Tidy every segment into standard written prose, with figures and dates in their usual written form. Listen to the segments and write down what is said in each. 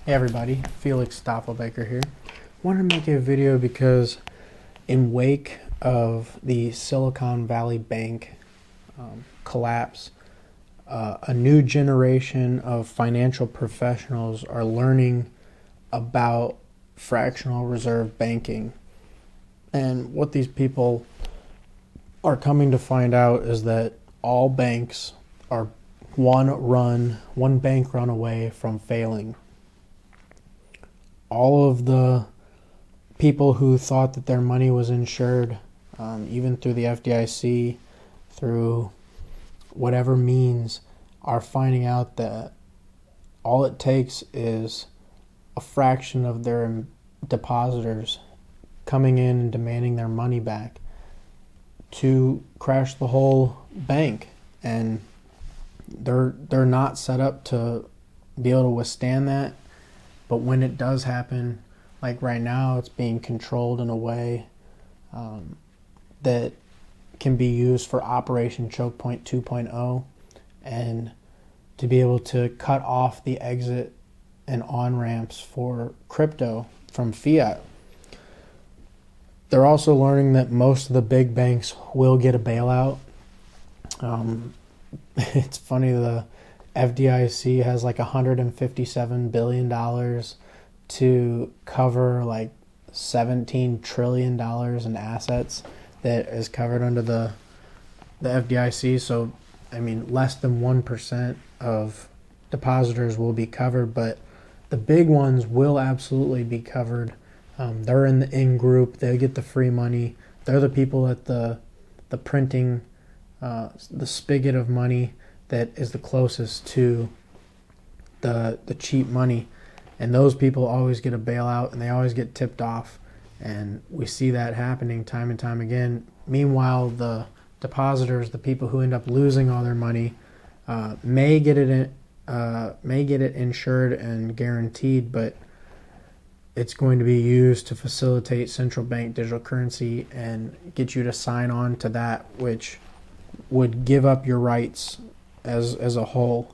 Hey everybody, Felix Stoffelbaker here. Wanted to make a video because in wake of the Silicon Valley Bank collapse, a new generation of financial professionals are learning about fractional reserve banking. And what these people are coming to find out is that all banks are one bank run away from failing. All of the people who thought that their money was insured, even through the FDIC, through whatever means, are finding out that all it takes is a fraction of their depositors coming in and demanding their money back to crash the whole bank. And they're not set up to be able to withstand that. But when it does happen, like right now, it's being controlled in a way that can be used for Operation Choke Point 2.0, and to be able to cut off the exit and on-ramps for crypto from fiat. They're also learning that most of the big banks will get a bailout. It's funny, the FDIC has like $157 billion to cover like $17 trillion in assets that is covered under the FDIC. So, I mean, less than 1% of depositors will be covered, but the big ones will absolutely be covered. They're in the in-group. They get the free money. They're the people at the printing, the spigot of money that is the closest to the cheap money. And those people always get a bailout, and they always get tipped off. And we see that happening time and time again. Meanwhile, the depositors, the people who end up losing all their money, may get it insured and guaranteed, but it's going to be used to facilitate central bank digital currency and get you to sign on to that, which would give up your rights as a whole.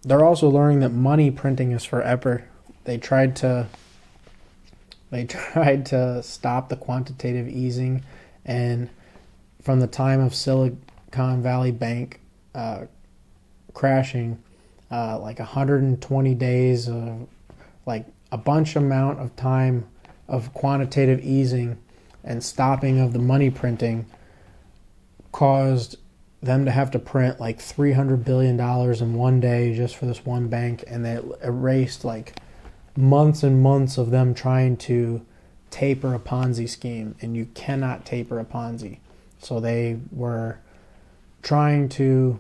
They're also learning that money printing is forever. They tried to stop the quantitative easing, and from the time of Silicon Valley Bank crashing, like 120 days of like a bunch amount of time of quantitative easing and stopping of the money printing caused them to have to print like $300 billion in one day just for this one bank, and they erased like months and months of them trying to taper a Ponzi scheme, and you cannot taper a Ponzi. So they were trying to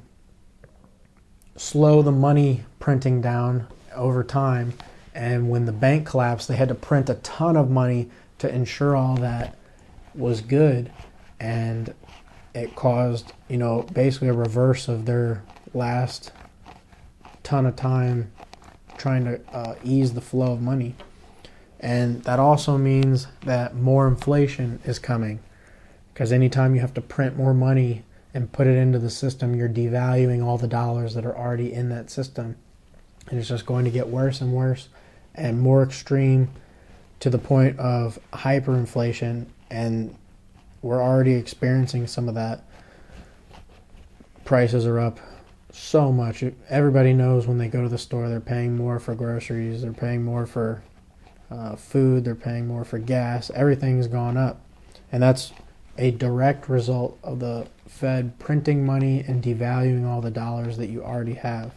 slow the money printing down over time, and when the bank collapsed, they had to print a ton of money to ensure all that was good, and it caused, basically a reverse of their last ton of time trying to ease the flow of money. And that also means that more inflation is coming, because anytime you have to print more money and put it into the system, you're devaluing all the dollars that are already in that system. And it's just going to get worse and worse and more extreme, to the point of hyperinflation, and we're already experiencing some of that. Prices are up so much. Everybody knows when they go to the store, they're paying more for groceries, they're paying more for food, they're paying more for gas. Everything's gone up. And that's a direct result of the Fed printing money and devaluing all the dollars that you already have.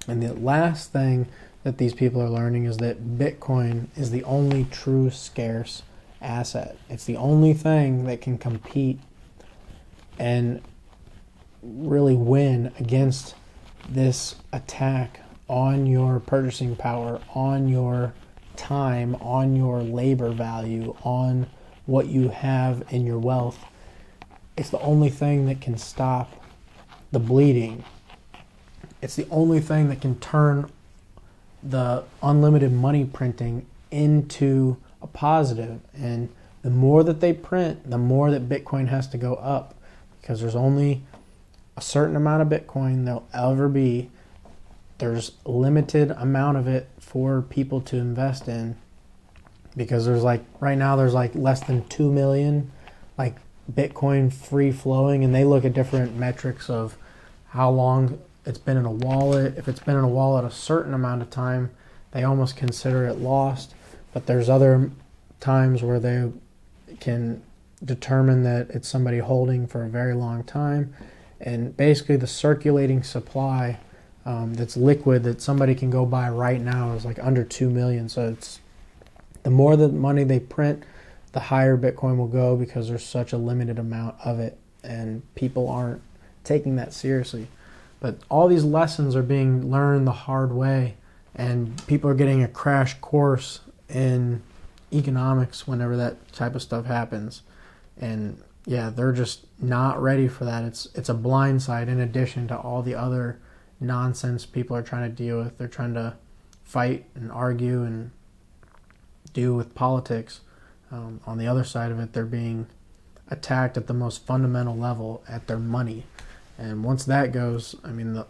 And the last thing that these people are learning is that Bitcoin is the only true scarce asset. It's the only thing that can compete and really win against this attack on your purchasing power, on your time, on your labor value, on what you have in your wealth. It's the only thing that can stop the bleeding. It's the only thing that can turn the unlimited money printing into a positive. And the more that they print, the more that Bitcoin has to go up, because there's only a certain amount of Bitcoin there'll ever be there's limited amount of it for people to invest in, because there's like right now there's like less than 2 million like Bitcoin free flowing, and they look at different metrics of how long it's been in a wallet. If it's been in a wallet a certain amount of time, they almost consider it lost. But there's other times where they can determine that it's somebody holding for a very long time. And basically the circulating supply that's liquid that somebody can go buy right now is like under 2 million. So it's the more the money they print, the higher Bitcoin will go, because there's such a limited amount of it and people aren't taking that seriously. But all these lessons are being learned the hard way, and people are getting a crash course in economics whenever that type of stuff happens. And yeah, they're just not ready for that. It's a blindside in addition to all the other nonsense people are trying to deal with. They're trying to fight and argue and deal with politics. On the other side of it, they're being attacked at the most fundamental level, at their money. And once that goes, I mean, the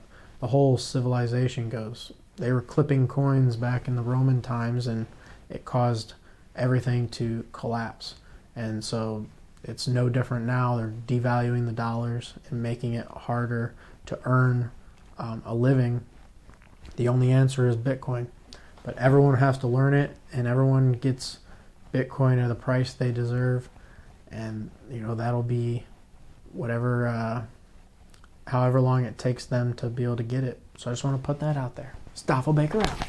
whole civilization goes. They were clipping coins back in the Roman times, and it caused everything to collapse. And so it's no different now. They're devaluing the dollars and making it harder to earn a living. The only answer is Bitcoin. But everyone has to learn it, and everyone gets Bitcoin at the price they deserve. And, you know, that'll be whatever, however long it takes them to be able to get it. So I just want to put that out there. Stoffel Baker out.